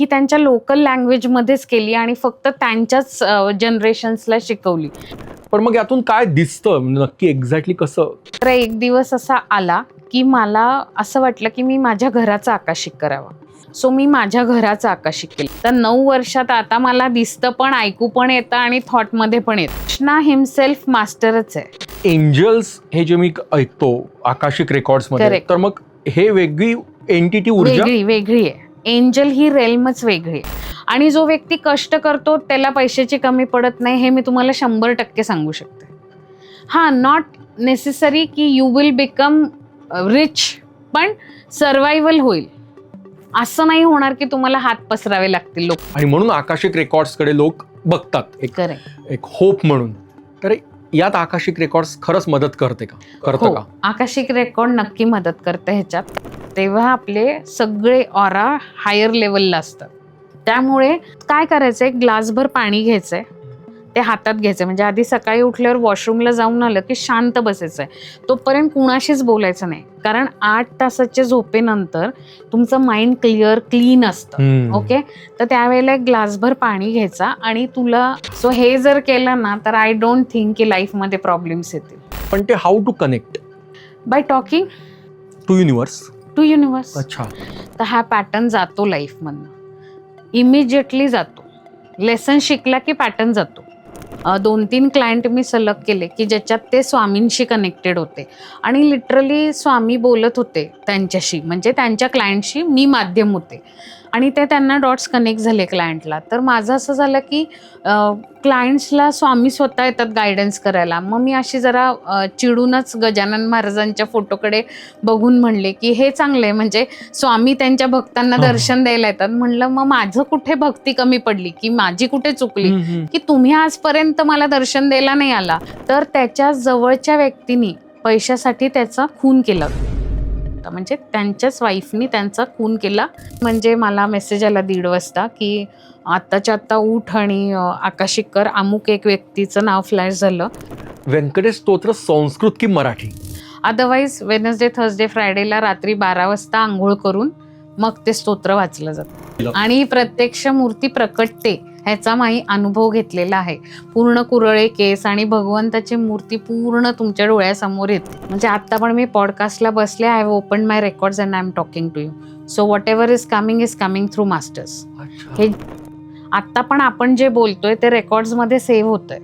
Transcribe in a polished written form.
ही त्यांच्या लोकल लँग्वेजमध्येच केली आणि फक्त त्यांच्याच जनरेशन्सला शिकवली. पण मग यातून काय दिसतं नक्की, एक्झॅक्टली कसं? तर एक दिवस असा आला की मला असं वाटलं की मी माझ्या घराचं आकाशिक करावं. सो मी माझ्या घराचं आकाशिक केलं. तर 9 वर्षात आता मला दिसतं पण, ऐकू पण येतं आणि थॉटमध्ये पण येतं. कृष्णा हिमसेल्फ मास्टरच आहे. एंजल्स हे जे मी ऐकतो आकाशिक रेकॉर्ड्समध्ये, Correct. तर मग हे वेगळी एंटिटी, ऊर्जा वेगळी आहे. एंजल ही रेल्मच वेगळी आहे. आणि जो व्यक्ती कष्ट करतो त्याला पैशाची कमी पडत नाही, हे मी तुम्हाला 100% सांगू शकते. नॉट नेसेसरी की यू विल बिकम रिच, पण सर्वायवल होईल. असं नाही होणार की तुम्हाला हात पसरावे लागतील लोक. आणि म्हणून आकाशिक रेकॉर्ड्सकडे लोक बघतात एक होप म्हणून. तर यात आकाशिक रेकॉर्ड्स खरंच मदत करते का? करतं का? आकाशिक रेकॉर्ड नक्की मदत करते ह्याच्यात. तेव्हा आपले सगळे ऑरा हायर लेवलला असतात. त्यामुळे काय करायचं, एक ग्लासभर पाणी घ्यायचंय, ते हातात घ्यायचं. म्हणजे आधी सकाळी उठल्यावर वॉशरूमला जाऊन आलं की शांत बसायचंय. तोपर्यंत कुणाशीच बोलायचं नाही, कारण 8 तासाच्या झोपेनंतर तुमचं माइंड क्लीन असतं. ओके, तर त्यावेळेला एक ग्लासभर पाणी घ्यायचा आणि तुला हे जर केलं ना, तर आय डोंट थिंक की लाईफमध्ये प्रॉब्लेम्स येतील. पण ते how to connect? By talking to universe. अच्छा. तर हा पॅटर्न जातो लाईफमधनं, इमिजिएटली जातो. लेसन शिकला की पॅटर्न जातो. 2-3 क्लायंट मी सलग केले की ज्याच्यात ते स्वामींशी कनेक्टेड होते आणि लिटरली स्वामी बोलत होते त्यांच्याशी, म्हणजे त्यांच्या क्लायंटशी मी माध्यम होते आणि ते त्यांना डॉट्स कनेक्ट झाले क्लायंटला. तर माझं असं झालं की क्लायंट्सला स्वामी स्वतः येतात गायडन्स करायला. मग मी अशी जरा चिडूनच गजानन महाराजांच्या फोटोकडे बघून म्हणले की हे चांगलं आहे, म्हणजे स्वामी त्यांच्या भक्तांना दर्शन द्यायला येतात. म्हणलं मग माझं कुठे भक्ती कमी पडली, की माझी कुठे चुकली की तुम्ही आजपर्यंत मला दर्शन द्यायला नाही आला. तर त्याच्या जवळच्या व्यक्तीने पैशासाठी त्याचा खून केला, म्हणजे त्यांच्याच वाईफनी त्यांचा खून केला. म्हणजे मला मेसेज आला 1:30 वाजता की आत्ताच्या आत्ता उठ आणि आकाशिक कर. अमुक एक व्यक्तीचं नाव फ्लॅश झालं. व्यंकटेश स्तोत्र संस्कृत की मराठी? अदरवाईज वेनसडे, थर्सडे, फ्रायडेला रात्री 12 वाजता आंघोळ करून मग ते स्तोत्र वाचलं जातं आणि प्रत्यक्ष मूर्ती प्रकटते. ह्याचा मी अनुभव घेतलेला आहे. पूर्ण कुरळे केस आणि भगवंताची मूर्ती पूर्ण तुमच्या डोळ्यासमोर येते. म्हणजे आता पण मी पॉडकास्टला बसले, I have open my records and I am talking to you. So whatever is coming through masters. हे आता पण आपण जे बोलतोय ते रेकॉर्ड्समध्ये सेव्ह होतंय.